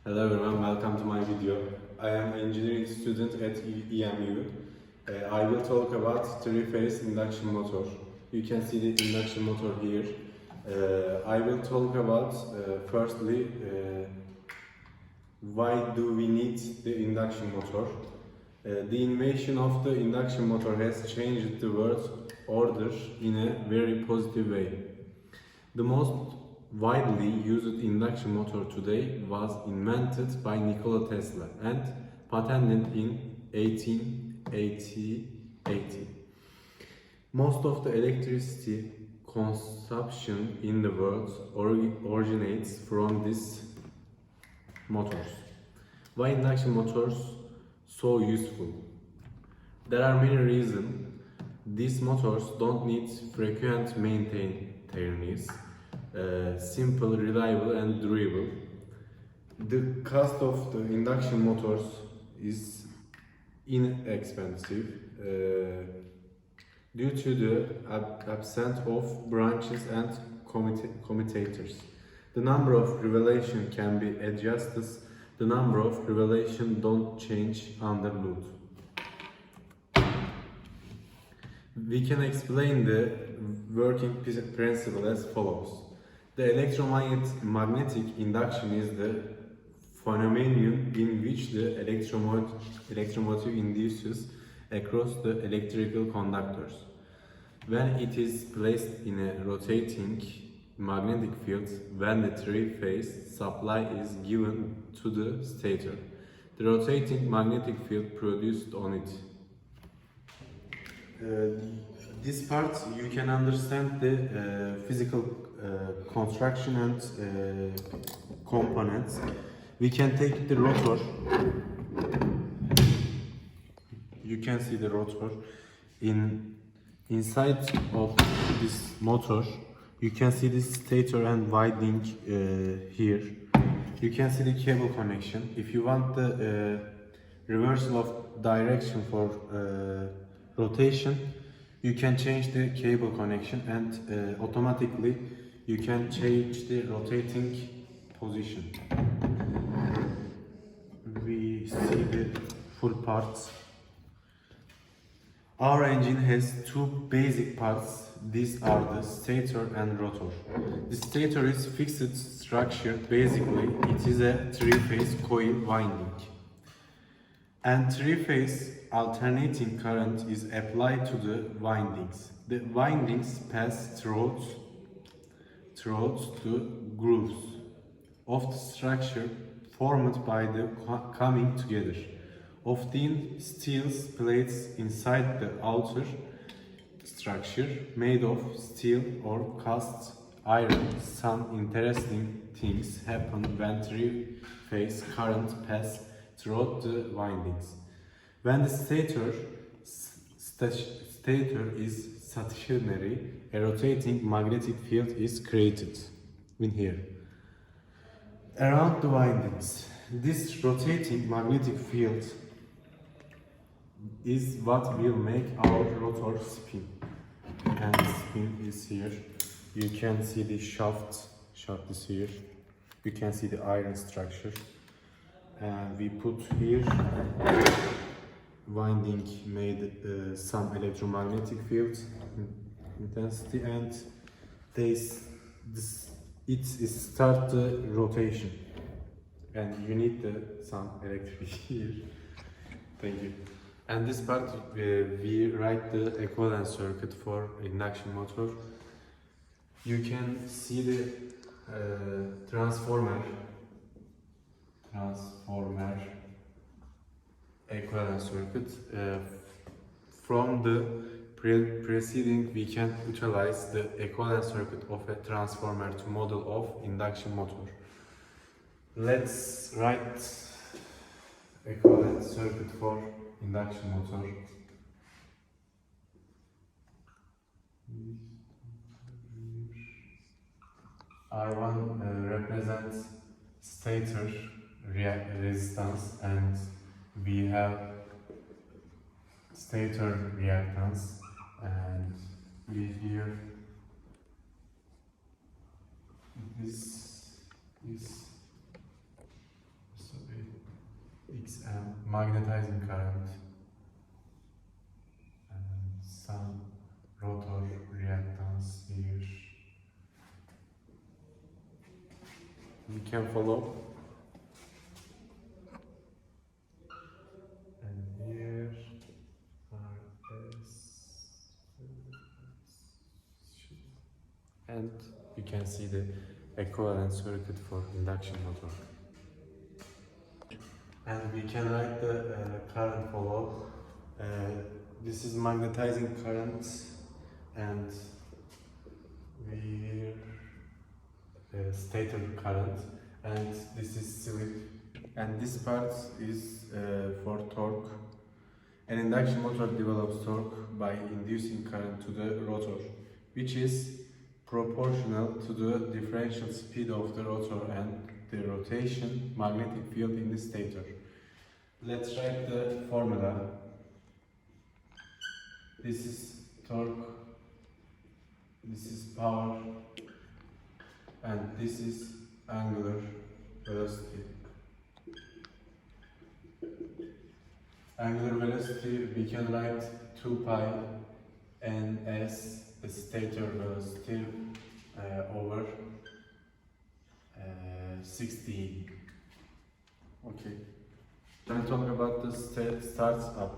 Hello everyone, welcome to my video. I am an engineering student at EMU. I will talk about three-phase induction motor. You can see the induction motor here. I will talk about firstly why do we need the induction motor. The invention of the induction motor has changed the world order in a very positive way. The most widely used induction motor today was invented by Nikola Tesla and patented in 1880. Most of the electricity consumption in the world originates from these motors. Why induction motors so useful? There are many reasons. These motors don't need frequent maintenance. Simple, reliable and durable. The cost of the induction motors is inexpensive due to the absence of branches and commutators. The number of revolutions can be adjusted. The number of revolutions don't change under load. We can explain the working principle as follows. The electromagnetic induction is the phenomenon in which the electromotive induces across the electrical conductors. When it is placed in a rotating magnetic field, when the three-phase supply is given to the stator, the rotating magnetic field produced on it. This part you can understand the physical construction and components. We can take the rotor. You can see the rotor inside of this motor. You can see the stator and winding here. You can see the cable connection. If you want the reversal of direction for rotation, you can change the cable connection and automatically you can change the rotating position. We see the full parts. Our engine has two basic parts. These are the stator and rotor. The stator is fixed structure. Basically, it is a three-phase coil winding. And three-phase alternating current is applied to the windings. The windings pass through the grooves of the structure formed by the coming together of thin steel plates inside the outer structure made of steel or cast iron. Some interesting things happen when three-phase current passes throughout the windings. When the stator is stationary, a rotating magnetic field is created in here around the windings. This rotating magnetic field is what will make our rotor spin. And spin is here. You can see the shaft is here. You can see the iron structure. And we put here winding made some electromagnetic field intensity, and it start the rotation, and you need some electric here. Thank you. And this part we write the equivalent circuit for induction motor. You can see the transformer equivalent circuit. From the preceding, we can utilize the equivalent circuit of a transformer to model of induction motor. Let's write equivalent circuit for induction motor. I1 represents stator resistance, and we have stator reactance, and we here this It's a magnetizing current and some rotor reactance here. You can follow. And here and you can see the equivalent circuit for induction motor. And we can write the current follow. This is magnetizing current, and we stator current, and this is slip, and this part is for torque. An induction motor develops torque by inducing current to the rotor, which is proportional to the differential speed of the rotor and the rotation magnetic field in the stator. Let's write the formula. This is torque, this is power, and this is angular velocity. Angular velocity we can write 2 pi ns, the stator velocity, over 16. Okay. When we talk about the startup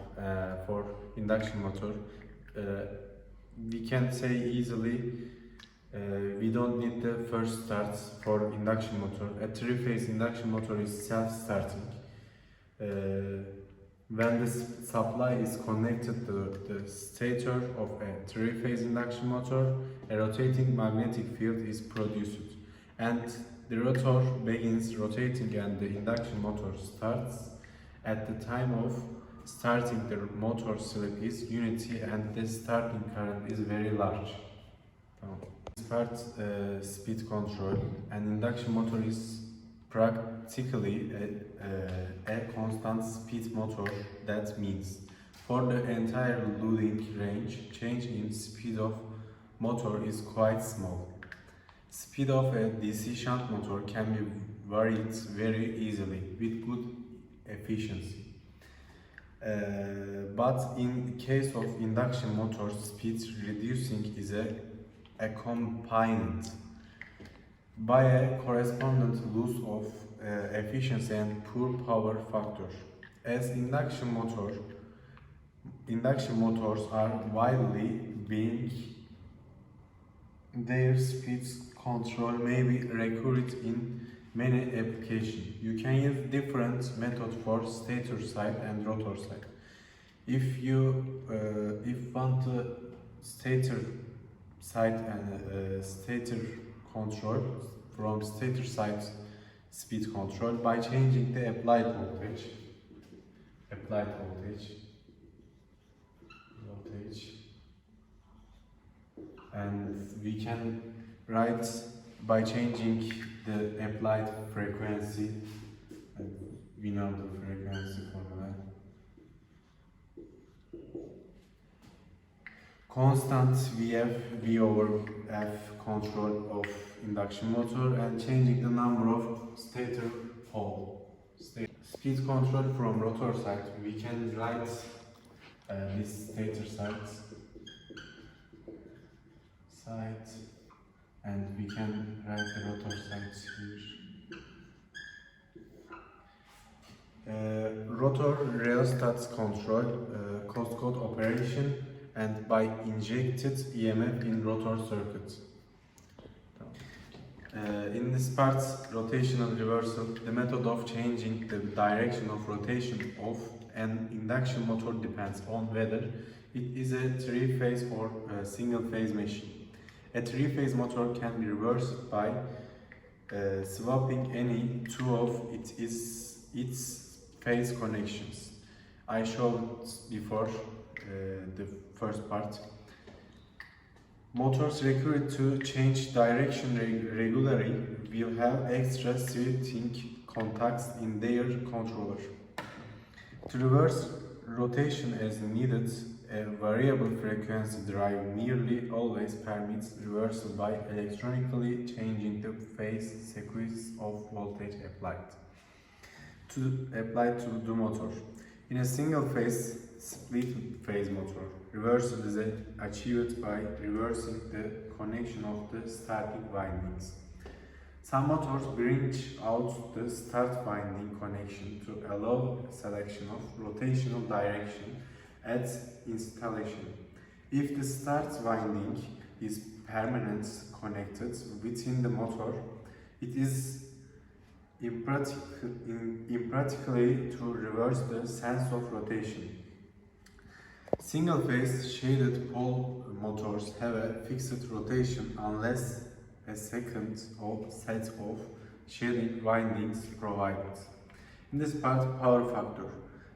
for induction motor, we can say easily we don't need the first start for induction motor. A three-phase induction motor is self-starting. When the supply is connected to the stator of a three-phase induction motor, a rotating magnetic field is produced, and the rotor begins rotating and the induction motor starts. At the time of starting, the motor slip is unity and the starting current is very large. This part speed control. An induction motor is practically a constant speed motor. That means for the entire loading range, change in speed of motor is quite small. Speed of a DC shunt motor can be varied very easily with good efficiency. But in case of induction motor, speed reducing is accompanied by a correspondent loss of efficiency and poor power factor. As induction motors are widely being, their speed control may be recurred in many applications. You can use different methods for stator side and rotor side. If you want the stator side and stator control from stator side speed control by changing the applied voltage, and we can write by changing the applied frequency, and we know the frequency formula. Constant VF, V over F control of induction motor, and changing the number of stator pole. Speed control from rotor side, we can write this stator side, and we can write the rotor sides here. Rotor rheostat control, cost code operation, and by injected EMF in rotor circuit. In this part, rotational reversal, the method of changing the direction of rotation of an induction motor depends on whether it is a three-phase or a single-phase machine. A three-phase motor can be reversed by swapping any two of its phase connections. I showed before the first part. Motors required to change direction regularly will have extra switching contacts in their controller. To reverse rotation as needed, a variable frequency drive nearly always permits reversal by electronically changing the phase sequence of voltage applied. to apply to the motor. In a single phase split phase motor, reversal is achieved by reversing the connection of the starting windings. Some motors branch out the start winding connection to allow selection of rotational direction at installation. If the start winding is permanently connected within the motor, it is impractically to reverse the sense of rotation. Single-phase shaded pole motors have a fixed rotation unless a second set of shading windings provided. In this part, power factor.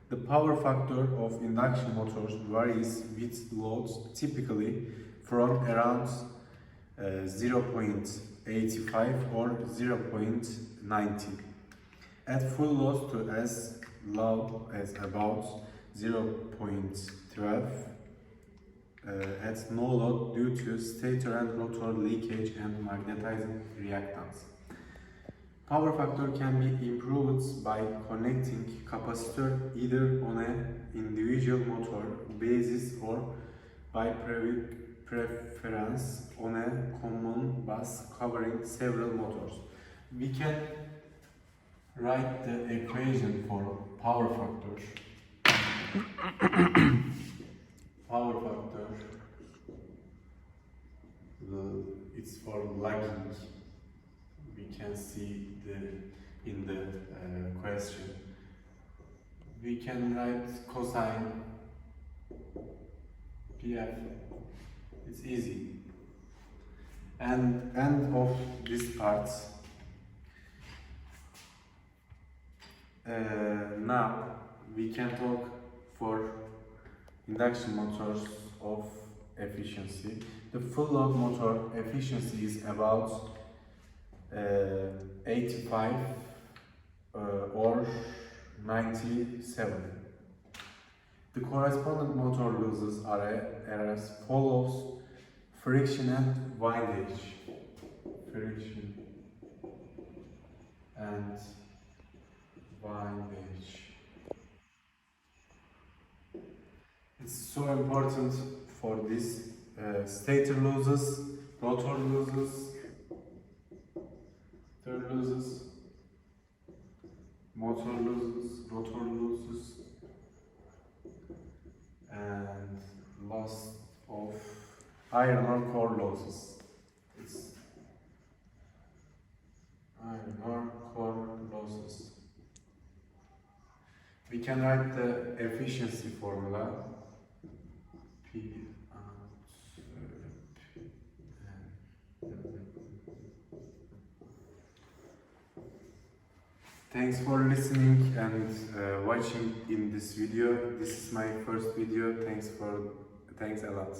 The power factor of induction motors varies with loads, typically from around 0.85 or 0.90. At full load to as low as about 0.12. At no load due to stator and rotor leakage and magnetizing reactance. Power factor can be improved by connecting capacitor either on an individual motor basis or by preference on a common bus covering several motors. We can write the equation for power factor. Power factor, it's for lagging. We can see in the question. We can write cosine PF. It's easy. And end of this part. Now we can talk for induction motors of efficiency. The full load motor efficiency is about 85 or 97. The corresponding motor losses are as follows: friction and windage. Friction and windage. It's so important for this stator losses, rotor losses, third losses, motor losses, rotor losses, and loss of iron or core losses. It's iron or core losses. We can write the efficiency formula. Thanks for listening and watching in this video. This is my first video. Thanks a lot.